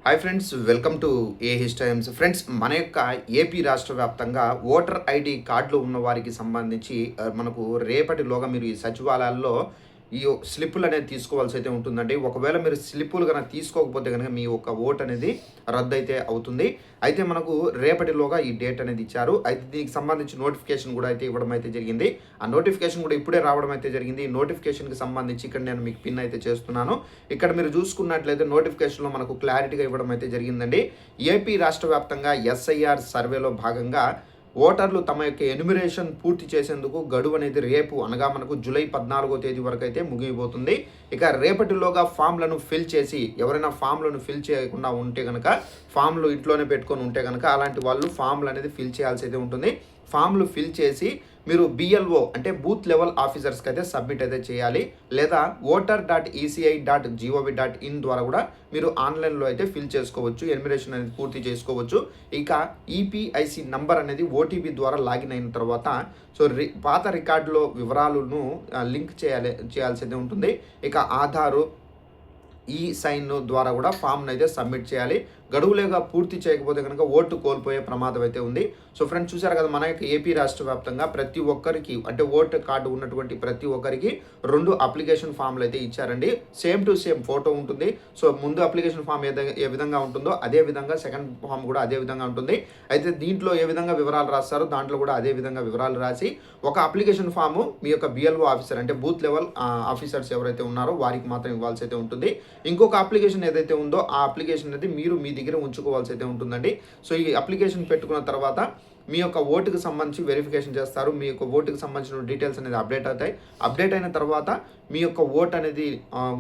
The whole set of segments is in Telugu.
హాయ్ ఫ్రెండ్స్, వెల్కమ్ టు ఏ హిస్టైమ్స్. ఫ్రెండ్స్, మన యొక్క ఏపీ రాష్ట్ర వ్యాప్తంగా ఓటర్ ఐడి కార్డులు ఉన్న వారికి సంబంధించి మనకు రేపటిలోగా మీరు ఈ సచివాలయాల్లో ఈ స్లిప్పులు అనేది తీసుకోవాల్సి అయితే ఉంటుందండి. ఒకవేళ మీరు స్లిప్పులు కనుక తీసుకోకపోతే కనుక మీ యొక్క ఓట్ అనేది రద్దు అయితే అవుతుంది. అయితే మనకు రేపటిలోగా ఈ డేట్ అనేది ఇచ్చారు. అయితే దీనికి సంబంధించి నోటిఫికేషన్ కూడా అయితే ఇవ్వడం అయితే జరిగింది. ఆ నోటిఫికేషన్ కూడా ఇప్పుడే రావడం అయితే జరిగింది. ఈ నోటిఫికేషన్కి సంబంధించి ఇక్కడ నేను మీకు పిన్ అయితే చేస్తున్నాను. ఇక్కడ మీరు చూసుకున్నట్లయితే నోటిఫికేషన్లో మనకు క్లారిటీగా ఇవ్వడం అయితే జరిగిందండి. ఏపీ రాష్ట్ర వ్యాప్తంగా ఎస్ఐఆర్ సర్వేలో భాగంగా ఓటర్లు తమ యొక్క ఎన్యుమరేషన్ పూర్తి చేసేందుకు గడువు అనేది రేపు అనగా మనకు జూలై 14వ తేదీ వరకు అయితే ముగియబోతుంది. ఇక రేపటిలోగా ఫామ్లను ఫిల్ చేసి ఎవరైనా ఫామ్లను ఫిల్ చేయకుండా ఉంటే కనుక, ఫామ్లు ఇంట్లోనే పెట్టుకొని ఉంటే కనుక అలాంటి వాళ్ళు ఫామ్లు అనేది ఫిల్ చేయాల్సి అయితే ఉంటుంది. ఫామ్లు ఫిల్ చేసి మీరు బిఎల్ఓ అంటే బూత్ లెవెల్ ఆఫీసర్స్కి అయితే సబ్మిట్ అయితే చేయాలి. లేదా voter.eci.gov.in ద్వారా కూడా మీరు ఆన్లైన్లో అయితే ఫిల్ చేసుకోవచ్చు. ఎన్యుమరేషన్ అనేది పూర్తి చేసుకోవచ్చు. ఇక ఈపీఐసి నంబర్ అనేది ఓటీపీ ద్వారా లాగిన్ అయిన తర్వాత పాత రికార్డులో వివరాలను లింక్ చేయాల్సి అయితే ఉంటుంది. ఇక ఆధారు ఈ సైన్ ద్వారా కూడా ఫామ్ను అయితే సబ్మిట్ చేయాలి. గడువులేగా పూర్తి చేయకపోతే కనుక ఓటు కోల్పోయే ప్రమాదం అయితే ఉంది. సో ఫ్రెండ్స్, చూసారు కదా, మన యొక్క ఏపీ రాష్ట్ర వ్యాప్తంగా ప్రతి ఒక్కరికి అంటే ఓటు కార్డు ఉన్నటువంటి ప్రతి ఒక్కరికి 2 అప్లికేషన్ ఫామ్లు అయితే ఇచ్చారండి. సేమ్ టు సేమ్ ఫోటో ఉంటుంది. సో ముందు అప్లికేషన్ ఫామ్ ఏ విధంగా ఉంటుందో అదే విధంగా సెకండ్ ఫామ్ కూడా అదే విధంగా ఉంటుంది. అయితే దీంట్లో ఏ విధంగా వివరాలు రాస్తారో దాంట్లో కూడా అదే విధంగా వివరాలు రాసి ఒక అప్లికేషన్ ఫాము మీ యొక్క బిఎల్ఓ ఆఫీసర్ అంటే బూత్ లెవెల్ ఆఫీసర్స్ ఎవరైతే ఉన్నారో వారికి మాత్రం ఇవ్వాల్సి అయితే ఉంటుంది. ఇంకొక అప్లికేషన్ ఏదైతే ఉందో ఆ అప్లికేషన్ అనేది మీరు మీ దగ్గర ఉంచుకోవాల్సి అయితే ఉంటుందండి. సో ఈ అప్లికేషన్ పెట్టుకున్న తర్వాత మీ యొక్క ఓటుకు సంబంధించి వెరిఫికేషన్ చేస్తారు. మీ యొక్క ఓటుకు సంబంధించిన డీటెయిల్స్ అనేది అప్డేట్ అవుతాయి. అప్డేట్ అయిన తర్వాత మీ యొక్క ఓట్ అనేది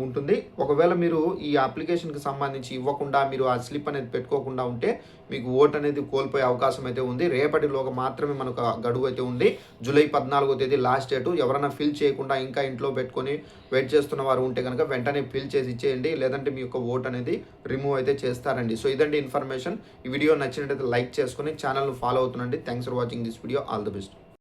ఉంటుంది. ఒకవేళ మీరు ఈ అప్లికేషన్కి సంబంధించి ఇవ్వకుండా మీరు ఆ స్లిప్ అనేది పెట్టుకోకుండా ఉంటే మీకు ఓట్ అనేది కోల్పోయే అవకాశం అయితే ఉంది. రేపటిలోగా మాత్రమే మనకు గడువు అయితే ఉంది. జూలై 14వ తేదీ లాస్ట్ డేటు. ఎవరైనా ఫిల్ చేయకుండా ఇంకా ఇంట్లో పెట్టుకొని వెయిట్ చేస్తున్న వారు ఉంటే కనుక వెంటనే ఫిల్ చేసి ఇచ్చేయండి. లేదంటే మీ యొక్క ఓట్ అనేది రిమూవ్ అయితే చేస్తారండి. సో ఇదండి ఇన్ఫర్మేషన్. ఈ వీడియో నచ్చినట్లయితే లైక్ చేసుకొని ఛానల్ను ఫాలో అవుతుండండి. Thanks for watching this video. All the best.